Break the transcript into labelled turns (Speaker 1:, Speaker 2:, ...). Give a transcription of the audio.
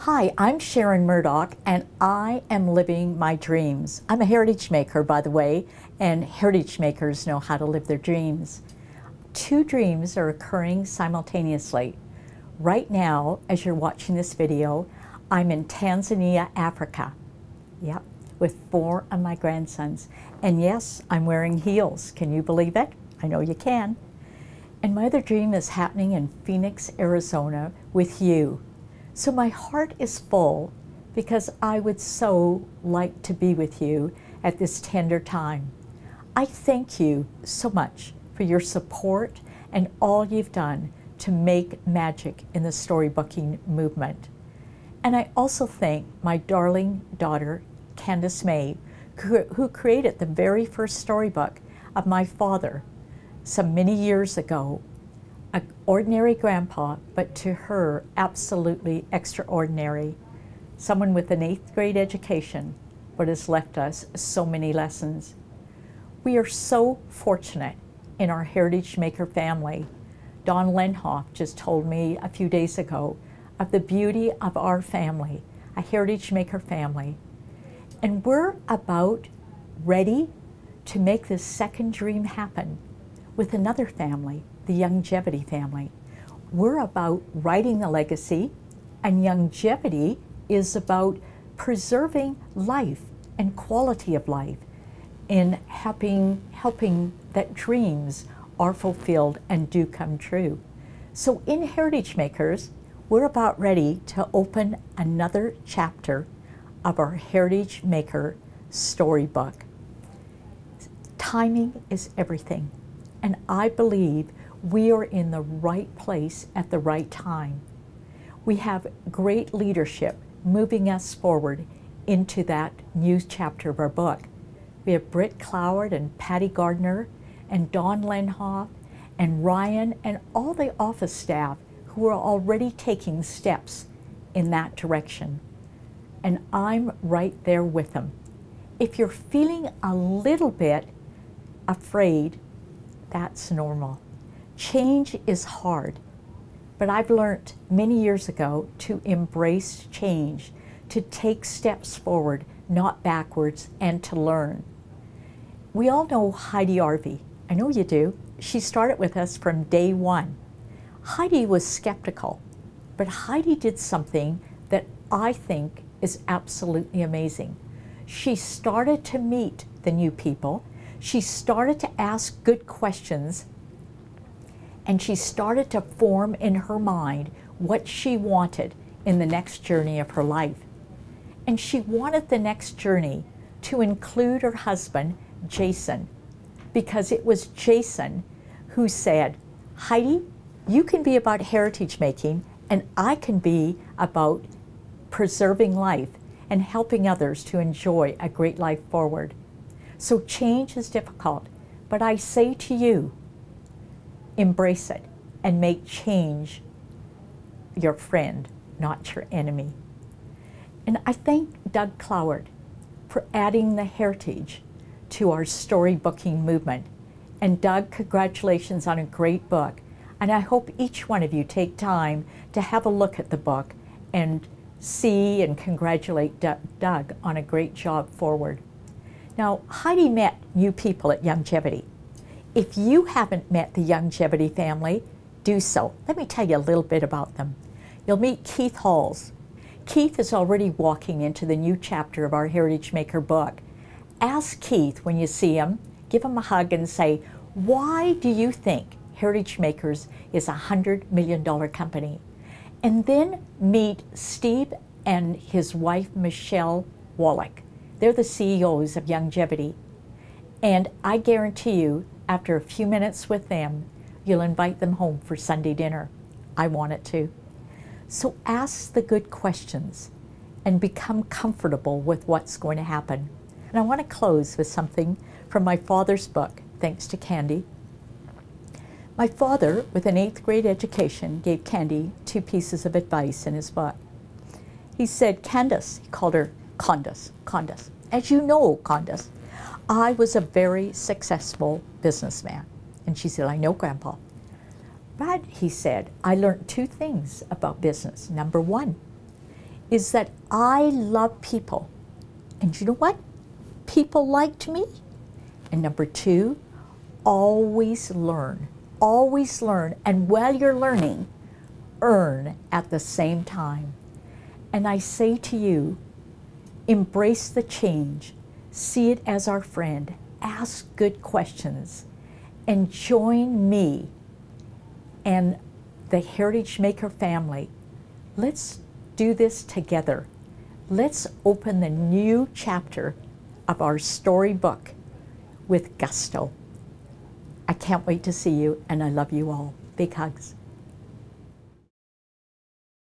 Speaker 1: Hi, I'm Sharon Murdoch, and I am living my dreams. I'm a heritage maker, by the way, and heritage makers know how to live their dreams. Two dreams are occurring simultaneously. Right now, as you're watching this video, I'm in Tanzania, Africa. Yep, with 4 of my grandsons. And yes, I'm wearing heels. Can you believe it? I know you can. And my other dream is happening in Phoenix, Arizona with you. So my heart is full because I would so like to be with you at this tender time. I thank you so much for your support and all you've done to make magic in the storybooking movement. And I also thank my darling daughter, Candace May, who created the very first storybook of my father some many years ago. An ordinary grandpa, but to her, absolutely extraordinary. Someone with an 8th grade education, but has left us so many lessons. We are so fortunate in our Heritage Maker family. Don Lenhoff just told me a few days ago of the beauty of our family, a Heritage Maker family. And we're about ready to make this second dream happen with another family, the longevity family. We're about writing the legacy, and longevity is about preserving life and quality of life in helping that dreams are fulfilled and do come true. So in Heritage Makers, we're about ready to open another chapter of our Heritage Maker storybook. Timing is everything, and I believe we are in the right place at the right time. We have great leadership moving us forward into that new chapter of our book. We have Britt Cloward and Patty Gardner and Don Lenhoff and Ryan and all the office staff who are already taking steps in that direction. And I'm right there with them. If you're feeling a little bit afraid, that's normal. Change is hard, but I've learned many years ago to embrace change, to take steps forward, not backwards, and to learn. We all know Heidi Arvey. I know you do. She started with us from day one. Heidi was skeptical, but Heidi did something that I think is absolutely amazing. She started to meet the new people. She started to ask good questions, and she started to form in her mind what she wanted in the next journey of her life. And she wanted the next journey to include her husband, Jason, because it was Jason who said, Heidi, you can be about heritage making, and I can be about preserving life and helping others to enjoy a great life forward. So change is difficult, but I say to you, embrace it and make change your friend, not your enemy. And I thank Doug Cloward for adding the heritage to our storybooking movement. And Doug, congratulations on a great book. And I hope each one of you take time to have a look at the book and see and congratulate Doug on a great job forward. Now, Heidi met new people at Longevity. If you haven't met the Longevity family, do so. Let me tell you a little bit about them. You'll meet Keith Halls. Keith is already walking into the new chapter of our Heritage Maker book. Ask Keith when you see him, give him a hug and say, why do you think Heritage Makers is a $100 million company? And then meet Steve and his wife, Michelle Wallach. They're the CEOs of Longevity. And I guarantee you, after a few minutes with them, you'll invite them home for Sunday dinner. I want it to. So ask the good questions and become comfortable with what's going to happen. And I want to close with something from my father's book, thanks to Candy. My father, with an 8th grade education, gave Candy 2 pieces of advice in his book. He said, Candace, he called her Condace. As you know, Condace, I was a very successful businessman. And she said, I know, Grandpa. But, he said, I learned 2 things about business. Number 1, is that I love people. And you know what? People liked me. And number two, always learn. Always learn. And while you're learning, earn at the same time. And I say to you, embrace the change. See it as our friend. Ask good questions. And join me and the Heritage Maker family. Let's do this together. Let's open the new chapter of our storybook with gusto. I can't wait to see you, and I love you all. Big hugs.